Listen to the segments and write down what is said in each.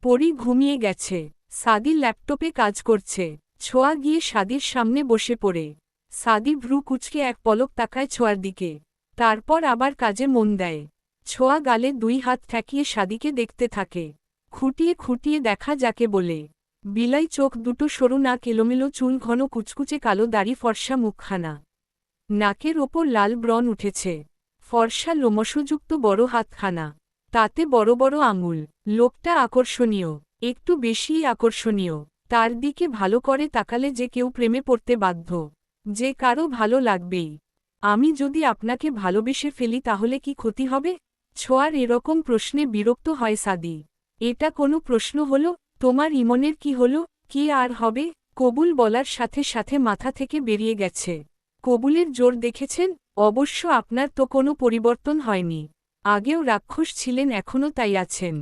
পরি ঘুমিয়ে গেছে। সাদি ল্যাপটপে কাজ করছে। ছোঁয়া গিয়ে সাদির সামনে বসে পড়ে। সাদি ভ্রু কুঁচকে এক পলক তাকায় ছোঁয়ার দিকে, তারপর আবার কাজে মন দেয়। ছোঁয়া গালে দুই হাত ঠেকিয়ে সাদিকে দেখতে থাকে। খুঁটিয়ে খুঁটিয়ে দেখা যাকে বলে। বিলাই চোখ দুটো, সরু নাক, এলোমেলো চুল, ঘন কুচকুচে কালো দাড়ি, ফর্সা মুখখানা। নাকের ওপর লাল ব্রণ উঠেছে। ফর্সা লোমশযুক্ত বড় হাতখানা, তাতে বড় বড় আঙুল। লোকটা আকর্ষণীয়, একটু বেশিই আকর্ষণীয়। তার দিকে ভালো করে তাকালে যে কেউ প্রেমে পড়তে বাধ্য, যে কারো ভালো লাগবেই। আমি যদি আপনাকে ভালোবেসে ফেলি তাহলে কি ক্ষতি হবে? ছোঁয়ার এরকম প্রশ্নে বিরক্ত হয় সাদি। এটা কোনো প্রশ্ন হলো? তোমার ইমনের কি হলো? কি আর হবে? কবুল বলার সাথে সাথে মাথা থেকে বেরিয়ে গেছে। কবুলের জোর দেখেছেন? অবশ্য আপনার তো কোনো পরিবর্তন হয়নি। আগেও রাক্ষস ছিলেন, এখনও তাই আছেন।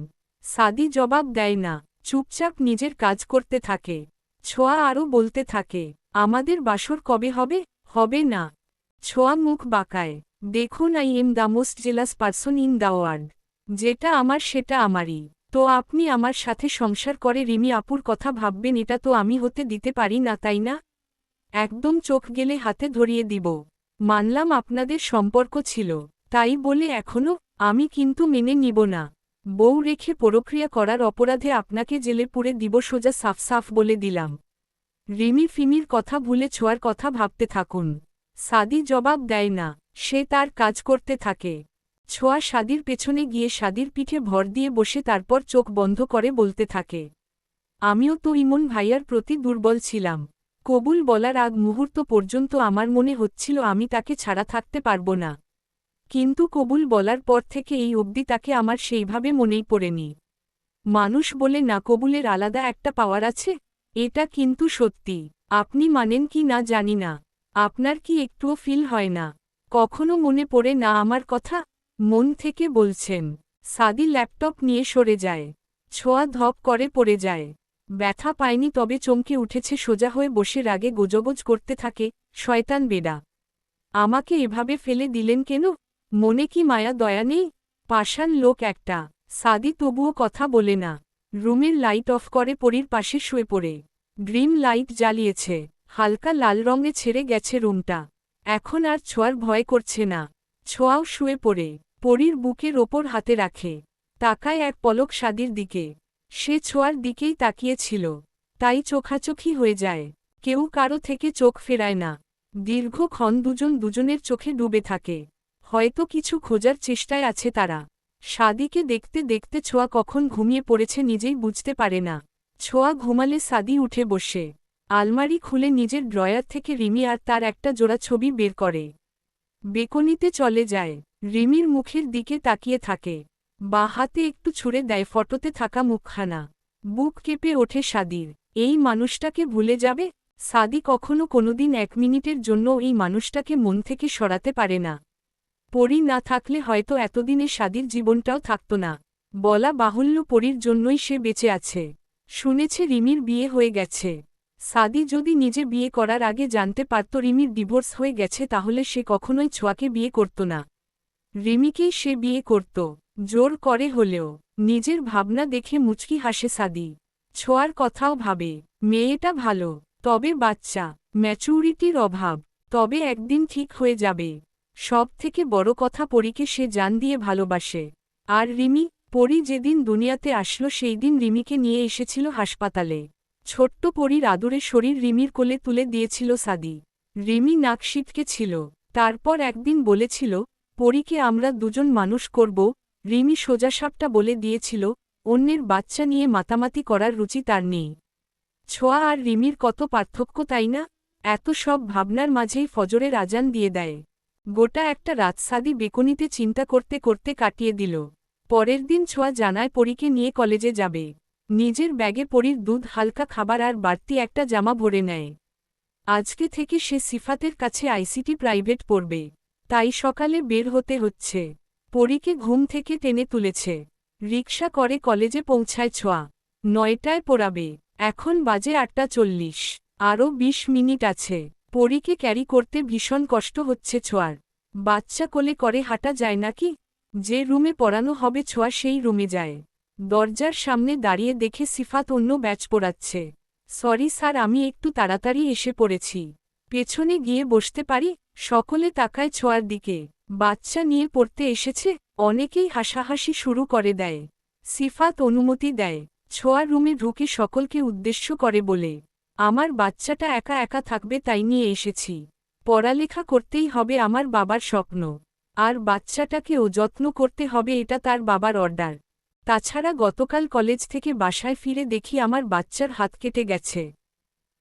সাদি জবাব দেয় না, চুপচাপ নিজের কাজ করতে থাকে। ছোঁয়া আরও বলতে থাকে, আমাদের বাসর কবে হবে? হবে না। ছোঁয়া মুখ বাঁকায়। দেখুন, I am the most jealous person in the world. যেটা আমার সেটা আমারই। তো আপনি আমার সাথে সংসার করে রিমি আপুর কথা ভাববেন, এটা তো আমি হতে দিতে পারি না, তাই না? একদম চোখ গেলে হাতে ধরিয়ে দিব। মানলাম আপনাদের সম্পর্ক ছিল, তাই বলে এখনো? আমি কিন্তু মেনে নিব না। বউ রেখে পরক্রিয়া করার অপরাধে আপনাকে জেলে পুরে দিব, সোজা সাফ সাফ বলে দিলাম। রিমি ফিমির কথা ভুলে ছোঁয়ার কথা ভাবতে থাকুন। সাদি জবাব দেয় না, সে তার কাজ করতে থাকে। ছোঁয়া সাদির পেছনে গিয়ে সাদির পিঠে ভর দিয়ে বসে, তারপর চোখ বন্ধ করে বলতে থাকে, আমিও তো ইমন ভাইয়ার প্রতি দুর্বল ছিলাম। কবুল বলার আগ মুহূর্ত পর্যন্ত আমার মনে হচ্ছিল আমি তাকে ছাড়া থাকতে পারব না। কিন্তু কবুল বলার পর থেকে এই অবধি তাকে আমার সেইভাবে মনেই পড়েনি। মানুষ বলে না কবুলের আলাদা একটা পাওয়ার আছে, এটা কিন্তু সত্যি। আপনি মানেন কি না জানি না। আপনার কি একটুও ফিল হয় না? কখনো মনে পড়ে না আমার কথা? মন থেকে বলছেন? সাদি ল্যাপটপ নিয়ে সরে যায়। ছোঁয়া ধপ করে পড়ে যায়। ব্যথা পায়নি, তবে চমকে উঠেছে। সোজা হয়ে বসে রাগে গোজগোজ করতে থাকে, শয়তান বেডা, আমাকে এভাবে ফেলে দিলেন কেন? মনে কি মায়া দয়া নেই? পাষাণ লোক একটা। সাদি তবুও কথা বলে না। রুমের লাইট অফ করে পরীর পাশে শুয়ে পড়ে। ড্রিম লাইট জ্বালিয়েছে। হালকা লাল রঙে ছেড়ে গেছে রুমটা। এখন আর ছোঁয়ার ভয় করছে না। ছোঁয়াও শুয়ে পড়ে পরীর বুকের ওপর হাতে রাখে। তাকায় এক পলক সাদির দিকে। সে ছোঁয়ার দিকেই তাকিয়েছিল, তাই চোখাচোখি হয়ে যায়। কেউ কারো থেকে চোখ ফেরায় না। দীর্ঘক্ষণ দুজন দুজনের চোখে ডুবে থাকে। হয়তো কিছু খোঁজার চেষ্টায় আছে তারা। সাদিকে দেখতে দেখতে ছোঁয়া কখন ঘুমিয়ে পড়েছে নিজেই বুঝতে পারে না। ছোঁয়া ঘুমালে সাদি উঠে বসে আলমারি খুলে নিজের ড্রয়ার থেকে রিমি আর তার একটা জোড়া ছবি বের করে। বেকনিতে চলে যায়। রিমির মুখের দিকে তাকিয়ে থাকে। বাঁ হাতে একটু ছুঁড়ে দেয় ফটোতে থাকা মুখখানা। বুক কেঁপে ওঠে সাদির। এই মানুষটাকে ভুলে যাবে? সাদি কখনো কোনোদিন এক মিনিটের জন্য এই মানুষটাকে মন থেকে সরাতে পারে না। পরী না থাকলে হয়তো এতদিনে সাদির জীবনটাও থাকত না। বলা বাহুল্য, পরীর জন্যই সে বেঁচে আছে। শুনেছে রিমির বিয়ে হয়ে গেছে। সাদি যদি নিজে বিয়ে করার আগে জানতে পারত রিমির ডিভোর্স হয়ে গেছে, তাহলে সে কখনোই ছোঁয়াকে বিয়ে করত না। রিমিকেই সে বিয়ে করত, জোর করে হলেও। নিজের ভাবনা দেখে মুচকি হাসে সাদি। ছোঁয়ার কথাও ভাবে। মেয়েটা ভালো, তবে বাচ্চা, ম্যাচুরিটির অভাব। তবে একদিন ঠিক হয়ে যাবে। সব থেকে বড় কথা, পরীকে সে জান দিয়ে ভালোবাসে। আর রিমি, পরী যেদিন দুনিয়াতে আসলো সেই দিন রিমিকে নিয়ে এসেছিল হাসপাতালে। ছোট্ট পরীর আদুরে শরীর রিমির কোলে তুলে দিয়েছিল সাদি। রিমি নাক সিটকে ছিল। তারপর একদিন বলেছিল, পরীকে আমরা দুজন মানুষ করব। রিমি সোজাসাপটা বলে দিয়েছিল, অন্যের বাচ্চা নিয়ে মাতামাতি করার রুচি তার নেই। ছোঁয়া আর রিমির কত পার্থক্য, তাই না? এত সব ভাবনার মাঝেই ফজরের আজান দিয়ে দেয়। গোটা একটা রাত সাদি বেকনিতে চিন্তা করতে করতে কাটিয়ে দিল। পরের দিন ছোঁয়া জানায় পরীকে নিয়ে কলেজে যাবে। নিজের ব্যাগে পরীর দুধ, হালকা খাবার আর বাড়তি একটা জামা ভরে নেয়। আজকে থেকে সে সিফাতের কাছে আইসিটি প্রাইভেট পড়বে, তাই সকালে বের হতে হচ্ছে। পরীকে ঘুম থেকে টেনে তুলেছে। রিকশা করে কলেজে পৌঁছায় ছোঁয়া। 9টায় পড়াবে। এখন বাজে 8:40। আরও 20 মিনিট আছে। পরীকে ক্যারি করতে ভীষণ কষ্ট হচ্ছে ছোঁয়ার। বাচ্চা কোলে করে হাঁটা যায় নাকি? যে রুমে পড়ানো হবে ছোঁয়া সেই রুমে যায়। দরজার সামনে দাঁড়িয়ে দেখে সিফাত অন্য ব্যাচ পড়াচ্ছে। সরি স্যার, আমি একটু তাড়াতাড়ি এসে পড়েছি। পেছনে গিয়ে বসতে পারি? সকলে তাকায় ছোঁয়ার দিকে। বাচ্চা নিয়ে পড়তে এসেছে? অনেকেই হাসাহাসি শুরু করে দেয়। সিফাত অনুমতি দেয়। ছোঁয়ার রুমে ঢুকে সকলকে উদ্দেশ্য করে বলে, আমার বাচ্চাটা একা একা থাকবে তাই নিয়ে এসেছি। পড়ালেখা করতেই হবে, আমার বাবার স্বপ্ন। আর বাচ্চাটাকেও যত্ন করতে হবে, এটা তার বাবার অর্ডার। তাছাড়া গতকাল কলেজ থেকে বাসায় ফিরে দেখি আমার বাচ্চার হাত কেটে গেছে।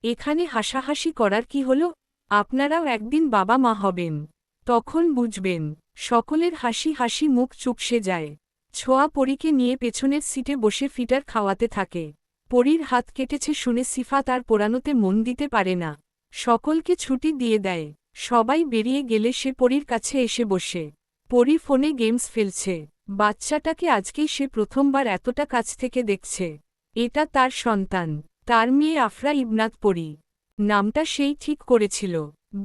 এখানে হাসাহাসি করার কি হলো? আপনারাও একদিন বাবা মা হবেন, তখন বুঝবেন। সকলের হাসি হাসি মুখ চুপসে যায়। ছোঁয়া পরীকে নিয়ে পেছনের সিটে বসে ফিটার খাওয়াতে থাকে। পরীর হাত কেটেছে শুনে সিফাত আর পোড়ানোতে মন দিতে পারে না। সকলকে ছুটি দিয়ে দেয়। সবাই বেরিয়ে গেলে সে পরীর কাছে এসে বসে। পরী ফোনে গেমস খেলছে। বাচ্চাটাকে আজকেই সে প্রথমবার এতটা কাছ থেকে দেখছে। এটা তার সন্তান, তার মেয়ে আফরা ইবনাত পরী। নামটা সেই ঠিক করেছিল।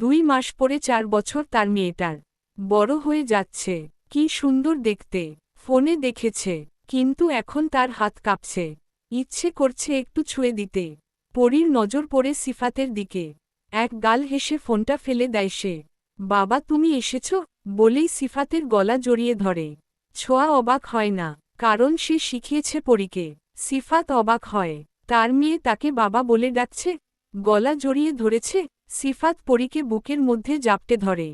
2 মাস পরে 4 বছর তার মেয়েটার। বড় হয়ে যাচ্ছে, কি সুন্দর দেখতে। ফোনে দেখেছে, কিন্তু এখন তার হাত কাঁপছে। ইচ্ছে করছে একটু ছুঁয়ে দিতে। পরীর নজর পড়ে সিফাতের দিকে। এক গাল হেসে ফোনটা ফেলে দেয় সে। বাবা তুমি এসেছ বলেই সিফাতের গলা জড়িয়ে ধরে। ছোঁয়া অবাক হয় না, কারণ সে শিখিয়েছে পরীকে। সিফাত অবাক হয়, তার মেয়ে তাকে বাবা বলে ডাকছে। গলা জড়িয়ে ধরেছে। সিফাত পরীকে বুকের মধ্যে জাপটে ধরে।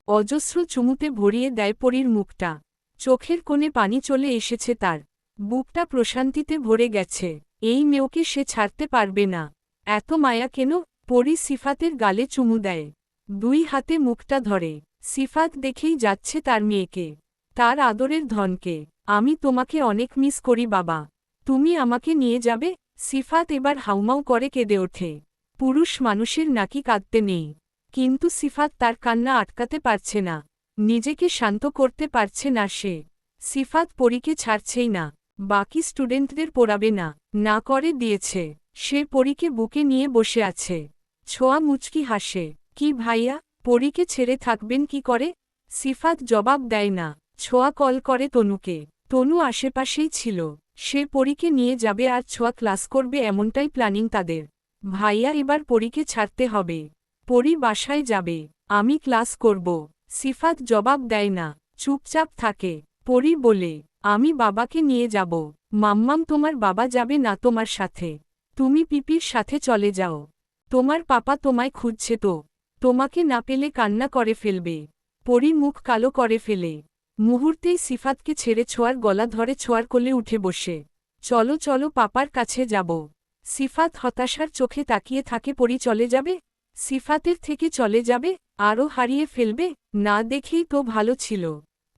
অজস্র চুমুতে ভরিয়ে দেয় পরীর মুখটা। চোখের কোণে পানি চলে এসেছে তার। বুকটা প্রশান্তিতে ভরে গেছে। এই মেয়েকে সে ছাড়তে পারবে না। এত মায়া কেন? পরী সিফাতের গালে চুমু দেয়। 2 হাতে মুখটা ধরে। সিফাত দেখেই যাচ্ছে তার মেয়েকে, তার আদরের ধনকে। আমি তোমাকে অনেক মিস করি বাবা। তুমি আমাকে নিয়ে যাবে? সিফাত এবার হাউমাউ করে কেঁদে ওঠে। পুরুষ মানুষের নাকি কাঁদতে নেই, কিন্তু সিফাত তার কান্না আটকাতে পারছে না। নিজেকে শান্ত করতে পারছে না সে। সিফাত পরীকে ছাড়ছেই না। বাকি স্টুডেন্টদের পড়াবে না, না করে দিয়েছে। সে পরীকে বুকে নিয়ে বসে আছে। ছোঁয়া মুচকি হাসে। কি ভাইয়া, পরীকে ছেড়ে থাকবেন কি করে? সিফাত জবাব দেয় না। ছোঁয়া কল করে তনুকে। তনু আশেপাশেই ছিল। সে পরীকে নিয়ে যাবে আর ছোঁয়া ক্লাস করবে, এমনটাই প্ল্যানিং তাদের। ভাইয়া এবার পরীকে ছাড়তে হবে। পরী বাসায় যাবে, আমি ক্লাস করব। সিফাত জবাব দেয় না, চুপচাপ থাকে। পরী বলে, আমি বাবাকে নিয়ে যাব। মাম্মাম তোমার বাবা যাবে না তোমার সাথে? তুমি পিপির সাথে চলে যাও। তোমার পাপা তোমায় খুঁজছে তো। তোমাকে না পেলে কান্না করে ফেলবে। পরী মুখ কালো করে ফেলে। মুহূর্তেই সিফাতকে ছেড়ে ছোঁয়ার গলা ধরে ছোঁয়ার কোলে উঠে বসে। চলো চলো, পাপার কাছে যাব। সিফাত হতাশার চোখে তাকিয়ে থাকে। পরী চলে যাবে? সিফাতের থেকে চলে যাবে? আরও হারিয়ে ফেলবে? না দেখেই তো ভালো ছিল,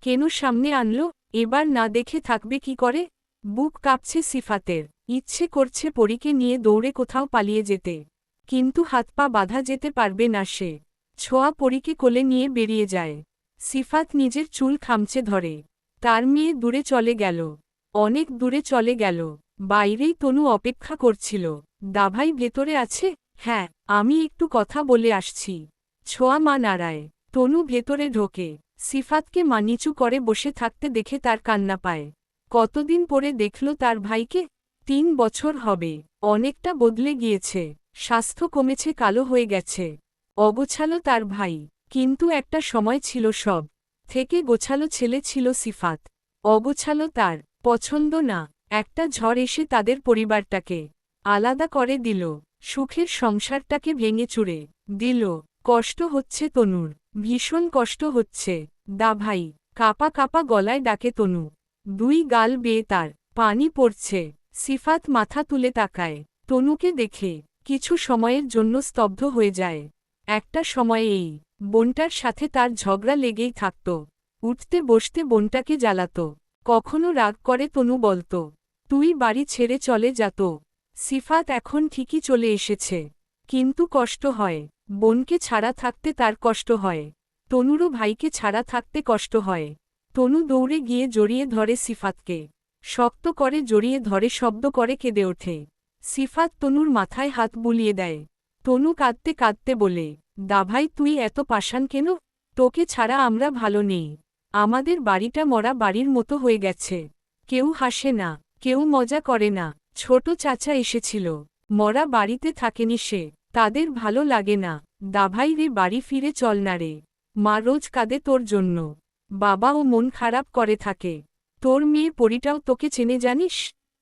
কেন সামনে আনলো? এবার না দেখে থাকবে কি করে? বুক কাঁপছে সিফাতের। ইচ্ছে করছে পরীকে নিয়ে দৌড়ে কোথাও পালিয়ে যেতে, কিন্তু হাত পা বাঁধা, যেতে পারবে না সে। ছোঁয়া পরীকে কোলে নিয়ে বেরিয়ে যায়। সিফাত নিজের চুল খামচে ধরে। তার মেয়ে দূরে চলে গেল, অনেক দূরে চলে গেল। বাইরেই তনু অপেক্ষা করছিল। দাভাই ভেতরে আছে? হ্যাঁ, আমি একটু কথা বলে আসছি। ছোঁয়া মা নাড়ায়। তনু ভেতরে ঢোকে। সিফাতকে মা নিচু করে বসে থাকতে দেখে তার কান্না পায়। কতদিন পরে দেখল তার ভাইকে? 3 বছর হবে। অনেকটা বদলে গিয়েছে। স্বাস্থ্য কমেছে, কালো হয়ে গেছে। অগোছালো তার ভাই, কিন্তু একটা সময় ছিল সব থেকে গোছালো ছেলে ছিল সিফাত। অগোছালো তার পছন্দ না। একটা ঝড় এসে তাদের পরিবারটাকে আলাদা করে দিল। সুখের সংসারটাকে ভেঙে চুরে দিল। কষ্ট হচ্ছে তনুর, ভীষণ কষ্ট হচ্ছে। দা ভাই, কাপা কাপা গলায় ডাকে তনু। 2 গাল বেয়ে তার পানি পড়ছে। সিফাত মাথা তুলে তাকায় তনুকে দেখে। কিছু সময়ের জন্য স্তব্ধ হয়ে যায়। একটা সময়ে এই বোনটার সাথে তার ঝগড়া লেগেই থাকত। উঠতে বসতে বোনটাকে জ্বালাত। কখনো রাগ করে তনু বলত, তুই বাড়ি ছেড়ে চলে যাত। সিফাত এখন ঠিকই চলে এসেছে, কিন্তু কষ্ট হয়। বোনকে ছাড়া থাকতে তার কষ্ট হয়। তনুরও ভাইকে ছাড়া থাকতে কষ্ট হয়। তনু দৌড়ে গিয়ে জড়িয়ে ধরে সিফাতকে। শক্ত করে জড়িয়ে ধরে শব্দ করে কেঁদে ওঠে। সিফাত তনুর মাথায় হাত বুলিয়ে দেয়। তনু কাঁদতে কাঁদতে বলে, দাভাই তুই এত পাষাণ কেন? তোকে ছাড়া আমরা ভালো নেই। আমাদের বাড়িটা মরা বাড়ির মতো হয়ে গেছে। কেউ হাসে না, কেউ মজা করে না। ছোট চাচা এসেছিল। মরা বাড়িতে থাকেনি সে। তাদের ভালো লাগে না। দাভাই রে, বাড়ি ফিরে চল না রে। মা রোজ কাঁদে তোর জন্য। বাবাও মন খারাপ করে থাকে। তোর মেয়ে পরীটাও তোকে চেনে জানিস?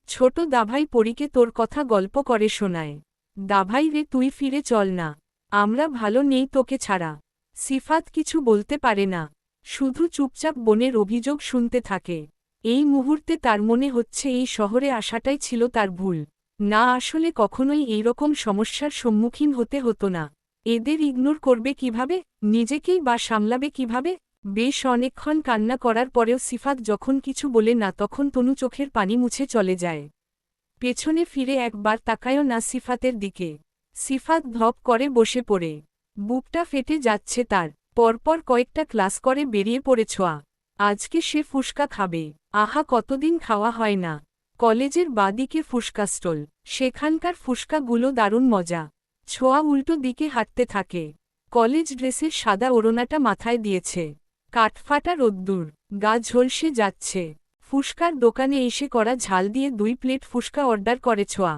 ছোট দাভাই পরীকে তোর কথা গল্প করে শোনায়। দাভাই রে, তুই ফিরে চল না। আমরা ভালো নেই তোকে ছাড়া। সিফাত কিছু বলতে পারে না। শুধু চুপচাপ বোনের অভিযোগ শুনতে থাকে। এই মুহূর্তে তার মনে হচ্ছে এই শহরে আসাটাই ছিল তার ভুল। না আসলে কখনোই এইরকম সমস্যার সম্মুখীন হতে হতো না। এদের ইগনোর করবে কিভাবে, নিজেকেই বা সামলাবে কিভাবে? বেশ অনেকক্ষণ কান্না করার পরেও সিফাত যখন কিছু বলে না তখন তনু চোখের পানি মুছে চলে যায়। পেছনে ফিরে একবার তাকায়ও না সিফাতের দিকে। সিফাত ধপ করে বসে পড়ে। বুকটা ফেটে যাচ্ছে তার। পরপর কয়েকটা ক্লাস করে বেরিয়ে পড়ে ছোঁয়া। আজকে সে ফুসকা খাবে। আহা, কতদিন খাওয়া হয় না। কলেজের বাদিকে ফুসকা স্টল। সেখানকার ফুসকাগুলো দারুণ মজা। ছোঁয়া উল্টো দিকে হাঁটতে থাকে। কলেজ ড্রেসের সাদা ওড়নাটা মাথায় দিয়েছে। কাঠফাটা রোদ্দুর, গা ঝলসে যাচ্ছে। ফুসকার দোকানে এসে করা ঝাল দিয়ে 2 প্লেট ফুসকা অর্ডার করে ছোঁয়া।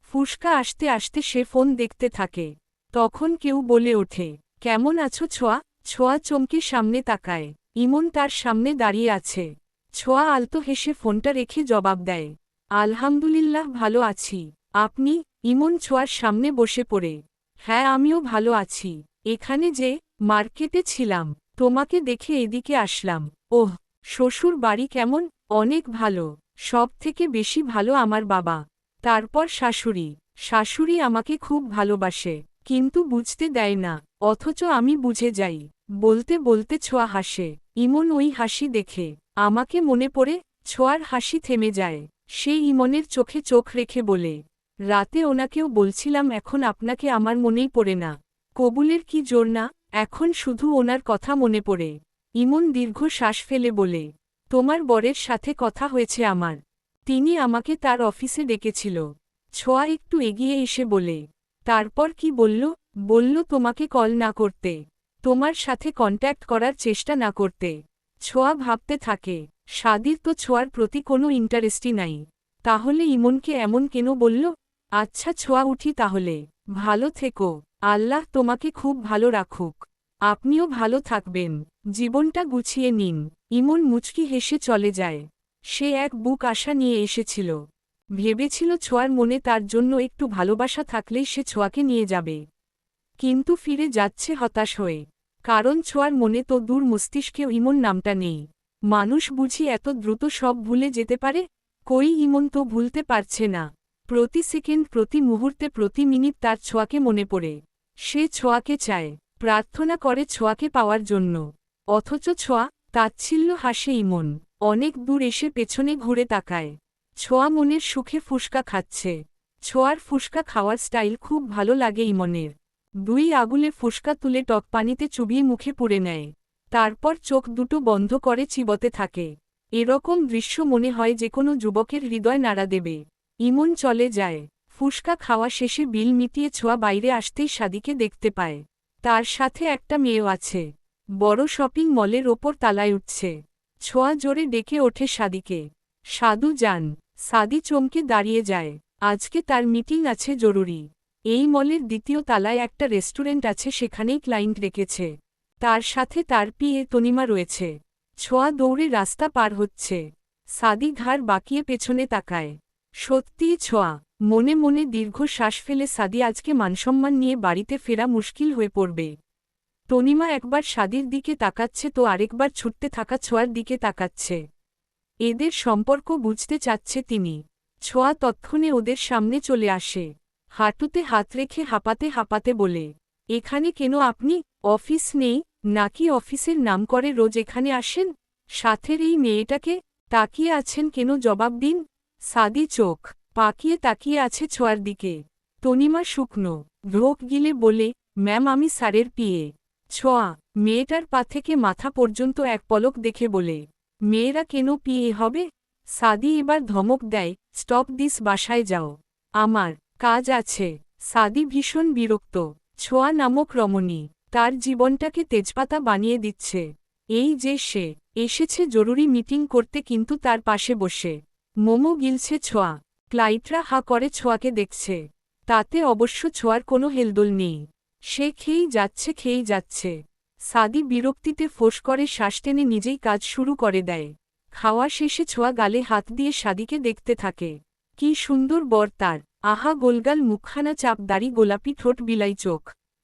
ফুসকা আসতে আসতে সে ফোন দেখতে থাকে। তখন কেউ বলে ওঠে, কেমন আছো ছোঁয়া? ছোঁয়া চমকে সামনে তাকায়। ইমন তার সামনে দাঁড়িয়ে আছে। ছোঁয়া আলতো হেসে ফোনটা রেখে জবাব দেয়, আলহামদুলিল্লাহ ভালো আছি। আপনি? ইমন ছোঁয়ার সামনে বসে পড়ে। হ্যাঁ, আমিও ভালো আছি। এখানে যে মার্কেটে ছিলাম, তোমাকে দেখে এদিকে আসলাম। ওহ, শ্বশুর বাড়ি কেমন? অনেক ভালো। সব থেকে বেশি ভালো আমার বাবা। তারপর শাশুড়ি। শাশুড়ি আমাকে খুব ভালোবাসে, কিন্তু বুঝতে দেয় না। অথচ আমি বুঝে যাই। বলতে বলতে ছোঁয়া হাসে। ইমন ওই হাসি দেখে আমাকে মনে পড়ে। ছোঁয়ার হাসি থেমে যায়। সে ইমনের চোখে চোখ রেখে বলে, রাতে ওনাকেও বলছিলাম এখন আপনাকে আমার মনেই পড়ে না। কবুলের কি জোর না, এখন শুধু ওনার কথা মনে পড়ে। ইমন দীর্ঘ শ্বাস ফেলে বলে, তোমার বরের সাথে কথা হয়েছে আমার। তিনি আমাকে তার অফিসে ডেকেছিল। ছোঁয়া একটু এগিয়ে এসে বলে, তারপর কি বলল? বলল তোমাকে কল না করতে, তোমার সাথে কন্ট্যাক্ট করার চেষ্টা না করতে। ছোঁয়া ভাবতে থাকে, সাদির তো ছোঁয়ার প্রতি কোনো ইন্টারেস্টই নাই। তাহলে ইমনকে এমন কেন বলল? আচ্ছা ছোঁয়া, উঠি তাহলে। ভালো থেকো। আল্লাহ তোমাকে খুব ভালো রাখুক। আপনিও ভালো থাকবেন। জীবনটা গুছিয়ে নিন। ইমন মুচকি হেসে চলে যায়। সে এক বুক আশা নিয়ে এসেছিল। ভেবেছিল ছোঁয়ার মনে তার জন্য একটু ভালোবাসা থাকলেই সে ছোঁয়াকে নিয়ে যাবে। কিন্তু ফিরে যাচ্ছে হতাশ হয়ে। কারণ ছোঁয়ার মনে তো দূর মস্তিষ্কেও ইমন নামটা নেই। মানুষ বুঝি এত দ্রুত সব ভুলে যেতে পারে? কই, ইমন তো ভুলতে পারছে না। প্রতি সেকেন্ড, প্রতি মুহূর্তে, প্রতি মিনিট তার ছোঁয়াকে মনে পড়ে। সে ছোঁয়াকে চায়, প্রার্থনা করে ছোঁয়াকে পাওয়ার জন্য। অথচ ছোঁয়া? তাচ্ছিল্য হাসে ইমন। অনেক দূর এসে পেছনে ঘুরে তাকায়। ছোঁয়া মনের সুখে ফুসকা খাচ্ছে। ছোঁয়ার ফুসকা খাওয়ার স্টাইল খুব ভালো লাগে ইমনের। 2 আগুলে ফুসকা তুলে টক পানিতে চুবিয়ে মুখে পুরে নেয়। তারপর চোখ দুটো বন্ধ করে চিবোতে থাকে। এরকম দৃশ্য মনে হয় যে কোনো যুবকের হৃদয় নাড়া দেবে। ইমন চলে যায়। ফুসকা খাওয়া শেষে বিল মিটিয়ে ছোঁয়া বাইরে আসতেই সাদিকে দেখতে পায়। তার সাথে একটা মেয়েও আছে। বড় শপিং মলের ওপর তালায় উঠছে। ছোঁয়া জোরে ডেকে ওঠে সাদিকে। সাদু যান। সাদি চমকে দাঁড়িয়ে যায়। আজকে তার মিটিং আছে জরুরি। এই মলের 2য় তালায় একটা রেস্টুরেন্ট আছে, সেখানেই ক্লায়েন্ট রেখেছে। তার সাথে তার পিএ তনিমা রয়েছে। ছোঁয়া দৌড়ে রাস্তা পার হচ্ছে। সাদি ঘাড় বাঁকিয়ে পেছনে তাকায়। সত্যিই ছোঁয়া। মনে মনে দীর্ঘ শ্বাস ফেলে সাদি আজকে মানসম্মান নিয়ে বাড়িতে ফেরা মুশকিল হয়ে পড়বে। তনিমা একবার সাদির দিকে তাকাচ্ছে তো আরেকবার ছুটতে থাকা ছোঁয়ার দিকে তাকাচ্ছে। এদের সম্পর্ক বুঝতে চাচ্ছে তিনি। ছোঁয়া তৎক্ষণে ওদের সামনে চলে আসে। হাঁটুতে হাত রেখে হাঁপাতে হাঁপাতে বলে, এখানে কেন আপনি? অফিস নেই নাকি? অফিসের নাম করে রোজ এখানে আসেন? সাথের এই মেয়েটাকে? তাকিয়ে আছেন কেন, জবাব দিন। সাদি চোখ পাকিয়ে তাকিয়ে আছে ছোঁয়ার দিকে। তনিমা শুকনো ঢোক গিলে বলে, ম্যাম আমি স্যারের পিএ। ছোঁয়া মেয়েটার পা থেকে মাথা পর্যন্ত এক পলক দেখে বলে, মেয়েরা কেন পিএ হবে? সাদি এবার ধমক দেয়, স্টপ দিস, বাসায় যাও। আমার কাজ আছে। সাদি ভীষণ বিরক্ত। ছোঁয়া নামক রমণী তার জীবনটাকে তেজপাতা বানিয়ে দিচ্ছে। এই যে সে এসেছে জরুরি মিটিং করতে, কিন্তু তার পাশে বসে মোমো গিলছে ছোঁয়া। ক্লাইন্টরা হা করে ছোঁয়াকে দেখছে। তাতে অবশ্য ছোঁয়ার কোনো হেলদোল নেই। সে খেয়েই যাচ্ছে। সাদি বিরক্তিতে ফোঁস করে শ্বাস টেনে নিজেই কাজ শুরু করে দেয়। খাওয়া শেষে ছোঁয়া গালে হাত দিয়ে সাদিকে দেখতে থাকে। কি সুন্দর বর তার! আহা, গোলগাল মুখখানা, চাপ দাড়ি, গোলাপি ঠোঁট, বিলাই চোখ।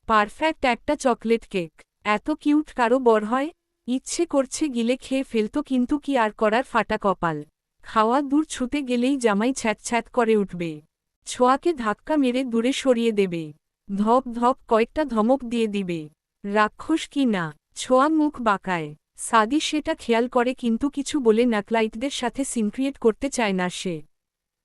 পারফেক্ট একটা চকলেট কেক। এত কিউট কারো বর হয়? ইচ্ছে করছে গিলে খেয়ে ফেলতো, কিন্তু কি আর করার, ফাটা কপাল। খাওয়া দূর, ছুতে গেলেই জামাই ছ্যাঁত করে উঠবে। ছোঁয়াকে ধাক্কা মেরে দূরে সরিয়ে দেবে। ধপ ধপ কয়েকটা ধমক দিয়ে দিবে। রাক্ষস কি না! ছোঁয়া মুখ বাঁকায়। সাদি সেটা খেয়াল করে, কিন্তু কিছু বলে না। ক্লাইন্টদের সাথে সিন ক্রিয়েট করতে চায় না সে।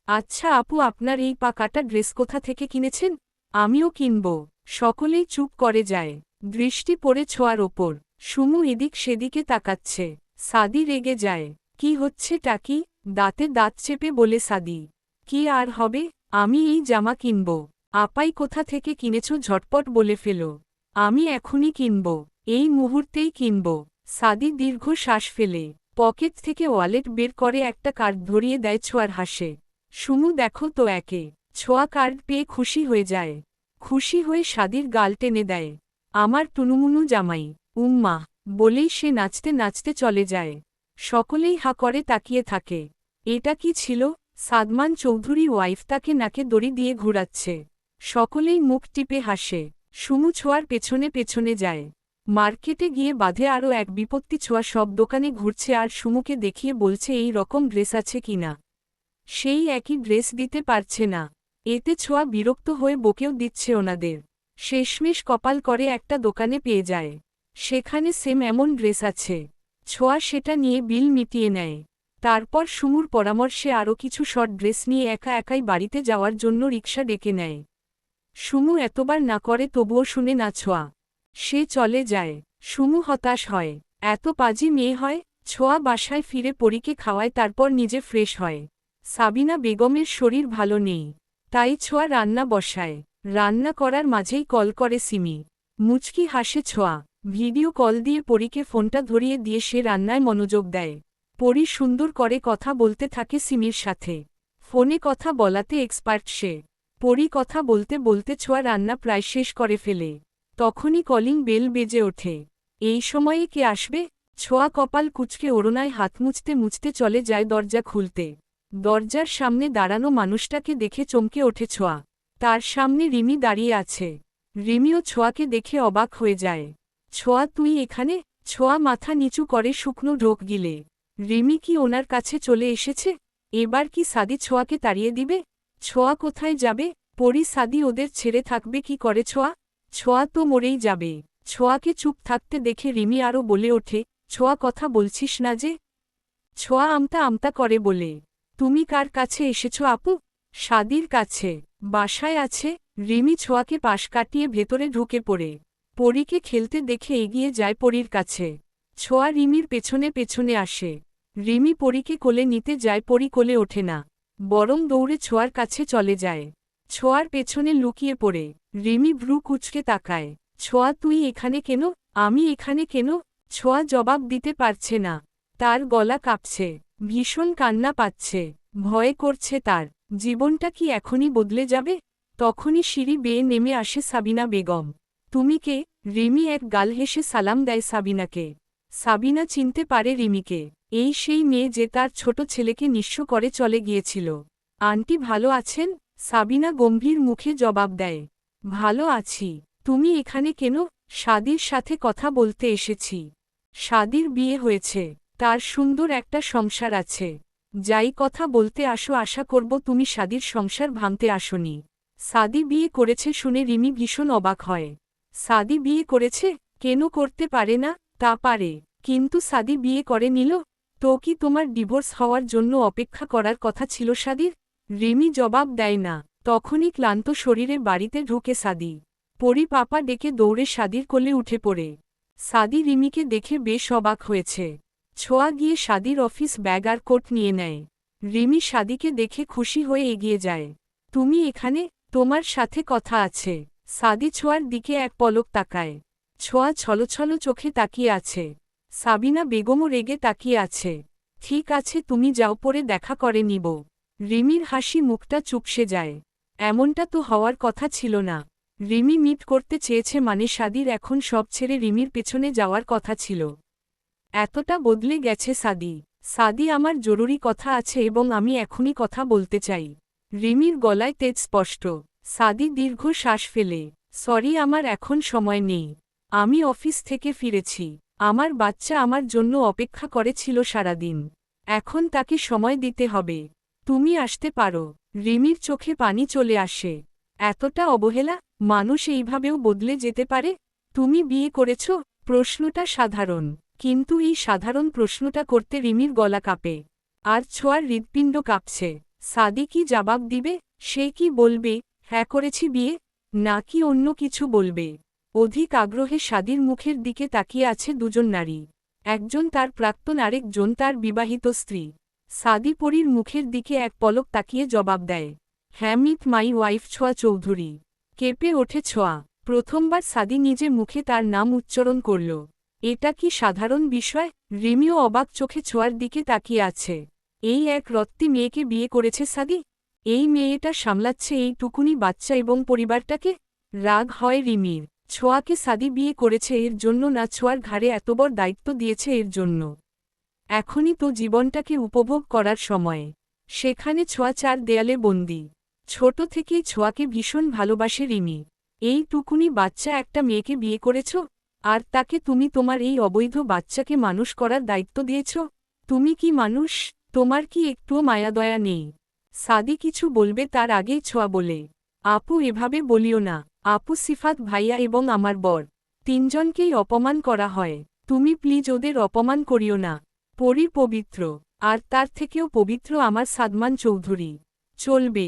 আচ্ছা আপু, আপনার এই পা কাটা ড্রেস কোথা থেকে কিনেছেন? আমিও কিনব। সকলেই চুপ করে যায়। দৃষ্টি পড়ে ছোঁয়ার ওপর। সুমু এদিক সেদিকে তাকাচ্ছে। সাদি রেগে যায়। কি হচ্ছে টাকি? দাঁতে দাঁত চেপে বলে সাদি। কি আর হবে, আমি এই জামা কিনব। আপাই কোথা থেকে কিনেছ ঝটপট বলে ফেলো। আমি এখনই কিনব, এই মুহূর্তেই কিনব। সাদি দীর্ঘ শ্বাস ফেলে পকেট থেকে ওয়ালেট বের করে একটা কার্ড ধরিয়ে দেয় ছোঁয়ার হাসে। সুমু দেখো তো একে। ছোঁয়া কার্ড পেয়ে খুশি হয়ে যায়। খুশি হয়ে সাদির গাল টেনে দেয়। আমার টুনুমুনু জামাই, উম্মা বলেই সে নাচতে নাচতে চলে যায়। সকলেই হা করে তাকিয়ে থাকে। এটা কি ছিল? সাদমান চৌধুরী ওয়াইফ তাকে নাকে দড়ি দিয়ে ঘুরাচ্ছে। সকলেই মুখ টিপে হাসে। সুমু ছোঁয়ার পেছনে পেছনে যায়। মার্কেটে গিয়ে বাঁধে আরও এক বিপত্তি। ছোঁয়া সব দোকানে ঘুরছে আর সুমুকে দেখিয়ে বলছে এই রকম ড্রেস আছে কিনা। সেই একই ড্রেস দিতে পারছে না। এতে ছোঁয়া বিরক্ত হয়ে বকেও দিচ্ছে ওনাদের। শেষমেশ কপাল করে একটা দোকানে পেয়ে যায়। সেখানে সেম এমন ড্রেস আছে। ছোঁয়া সেটা নিয়ে বিল মিটিয়ে নেয়। তারপর সুমুর পরামর্শে আরও কিছু শর্ট ড্রেস নিয়ে একা একাই বাড়িতে যাওয়ার জন্য রিকশা ডেকে নেয়। সুমু এতবার না করে তবুও শুনে না ছোঁয়া। সে চলে যায়। সুমু হতাশ হয়। এত পাজি মেয়ে হয়। ছোঁয়া বাসায় ফিরে পরীকে খাওয়ায়, তারপর নিজে ফ্রেশ হয়। সাবিনা বেগমের শরীর ভালো নেই। তাই ছোঁয়া রান্না বসায়। রান্না করার মাঝেই কল করে সিমি। মুচকি হাসে ছোঁয়া। ভিডিও কল দিয়ে পরীকে ফোনটা ধরিয়ে দিয়ে সে রান্নায় মনোযোগ দেয়। পরী সুন্দর করে কথা বলতে থাকে সিমির সাথে। ফোনে কথা বলাতে এক্সপার্ট সে। পরী কথা বলতে বলতে ছোঁয়া রান্না প্রায় শেষ করে ফেলে। তখনই কলিং বেল বেজে ওঠে। এই সময়ে কে আসবে? ছোঁয়া কপাল কুঁচকে ওড়নায় হাত মুছতে মুছতে চলে যায় দরজা খুলতে। দরজার সামনে দাঁড়ানো মানুষটাকে দেখে চমকে ওঠে ছোঁয়া। তার সামনে রিমি দাঁড়িয়ে আছে। রিমিও ছোঁয়াকে দেখে অবাক হয়ে যায়। ছোঁয়া, তুই এখানে? ছোঁয়া মাথা নিচু করে শুকনো ঢোক গিলে। রিমি কি ওনার কাছে চলে এসেছে? এবার কি সাদি ছোঁয়াকে তাড়িয়ে দিবে? ছোঁয়া কোথায় যাবে? পরী সাদি ওদের ছেড়ে থাকবে কি করে? ছোঁয়া তো মরেই যাবে। ছোঁয়াকে চুপ থাকতে দেখে রিমি আরও বলে ওঠে, ছোঁয়া কথা বলছিস না যে? ছোঁয়া আমতা আমতা করে বলে, তুমি কার কাছে এসেছ আপু? সাদির কাছে। বাসায় আছে। রিমি ছোঁয়াকে পাশ কাটিয়ে ভেতরে ঢুকে পড়ে। পরীকে খেলতে দেখে এগিয়ে যায় পরীর কাছে। ছোঁয়া রিমির পেছনে পেছনে আসে। রিমি পরীকে কোলে নিতে যায়, পরী কোলে ওঠে না, বরং দৌড়ে ছোঁয়ার কাছে চলে যায়। ছোঁয়ার পেছনে লুকিয়ে পড়ে। রিমি ভ্রু কুঁচকে তাকায়। ছোঁয়া, তুই এখানে কেন? আমি এখানে কেন? ছোঁয়া জবাব দিতে পারছে না। তার গলা কাঁপছে। ভীষণ কান্না পাচ্ছে। ভয় করছে তার। জীবনটা কি এখনই বদলে যাবে? তখনই সিঁড়ি বেয়ে নেমে আসে সাবিনা বেগম। তুমি কে? রিমি এক গাল হেসে সালাম দেয় সাবিনাকে। সাবিনা চিনতে পারে রিমিকে। এই সেই মেয়ে যে তার ছোট ছেলেকে নিঃস্ব করে চলে গিয়েছিল। আন্টি ভালো আছেন? সাবিনা গম্ভীর মুখে জবাব দেয়। ভালো আছি। তুমি এখানে কেন? সাদির সাথে কথা বলতে এসেছি। সাদির বিয়ে হয়েছে। তার সুন্দর একটা সংসার আছে। যাই কথা বলতে আসো, আশা করব তুমি সাদির সংসার ভাঙতে আসনি। সাদি বিয়ে করেছে শুনে রিমি ভীষণ অবাক হয়। সাদি বিয়ে করেছে? কেন করতে পারে না? তা পারে, কিন্তু সাদি বিয়ে করে নিল। তো কি তোমার ডিভোর্স হওয়ার জন্য অপেক্ষা করার কথা ছিল সাদির? রিমি জবাব দেয় না। তখনই ক্লান্ত শরীরে বাড়িতে ঢুকে সাদি। পরী পাপা ডেকে দৌড়ে সাদির কোলে উঠে পড়ে। সাদি রিমিকে দেখে বেশ অবাক হয়েছে। ছোঁয়া গিয়ে সাদির অফিস ব্যাগ আর কোট নিয়ে নেয়। রিমি সাদিকে দেখে খুশি হয়ে এগিয়ে যায়। তুমি এখানে? তোমার সাথে কথা আছে। সাদি ছোঁয়ার দিকে এক পলক তাকায়। ছোঁয়া ছলছল চোখে তাকিয়ে আছে। সাবিনা বেগমও রেগে তাকিয়ে আছে। ঠিক আছে তুমি যাও পরে দেখা করে নিব। রিমির হাসি মুখটা চুপসে যায়। এমনটা তো হওয়ার কথা ছিল না। রিমি মিট করতে চেয়েছে মানে সাদির এখন সব ছেড়ে রিমির পেছনে যাওয়ার কথা ছিল। এতটা বদলে গেছে সাদি। সাদি আমার জরুরি কথা আছে এবং আমি এখনই কথা বলতে চাই। রিমির গলায় তেজ স্পষ্ট। সাদি দীর্ঘ শ্বাস ফেলে। সরি আমার এখন সময় নেই। আমি অফিস থেকে ফিরেছি। আমার বাচ্চা আমার জন্য অপেক্ষা করেছিল সারাদিন। এখন তাকে সময় দিতে হবে। তুমি আসতে পারো। রিমির চোখে পানি চলে আসে। এতটা অবহেলা, মানুষ এইভাবেও বদলে যেতে পারে? তুমি বিয়ে করেছ? প্রশ্নটা সাধারণ, কিন্তু এই সাধারণ প্রশ্নটা করতে রিমির গলা কাঁপে। আর ছোঁয়ার হৃৎপিণ্ড কাঁপছে। সাদি কি জবাব দিবে? সে কি বলবে, হ্যাঁ করেছি বিয়ে, নাকি অন্য কিছু বলবে? অধিক আগ্রহে সাদির মুখের দিকে তাকিয়ে আছে দুজন নারী। একজন তার প্রাক্তন, আরেকজন তার বিবাহিত স্ত্রী। সাদি পরীর মুখের দিকে এক পলক তাকিয়ে জবাব দেয়, হ্যাঁ মিট মাই ওয়াইফ ছোঁয়া চৌধুরী। কেঁপে ওঠে ছোঁয়া। প্রথমবার সাদি নিজে মুখে তার নাম উচ্চারণ করল। এটা কি সাধারণ বিষয়? রিমিও অবাক চোখে ছোঁয়ার দিকে তাকিয়ে আছে। এই এক রত্তি মেয়েকে বিয়ে করেছে সাদি। এই মেয়েটা সামলাচ্ছে এই টুকুনি বাচ্চা এবং পরিবারটাকে। রাগ হয় রিমির। ছোঁয়াকে সাদি বিয়ে করেছে এর জন্য না, ছোঁয়ার ঘাড়ে এত বড় দায়িত্ব দিয়েছে এর জন্য। এখনই তো জীবনটাকে উপভোগ করার সময়। সেখানে ছোঁয়া চার দেয়ালে বন্দি। ছোট থেকেই ছোঁয়াকে ভীষণ ভালোবাসে রিমি। এই টুকুনি বাচ্চা একটা মেয়েকে বিয়ে করেছ, আর তাকে তুমি তোমার এই অবৈধ বাচ্চাকে মানুষ করার দায়িত্ব দিয়েছ। তুমি কি মানুষ? তোমার কি একটুও মায়াদয়া নেই? সাদি কিছু বলবে তার আগেই ছোঁয়া বলে, আপু এভাবে বলিও না। আপু সিফাত ভাইয়া এবং আমার বর, তিনজনকেই অপমান করা হয়। তুমি প্লিজ ওদের অপমান করিও না। পরী পবিত্র, আর তার থেকেও পবিত্র আমার সাদমান চৌধুরী। চলবে।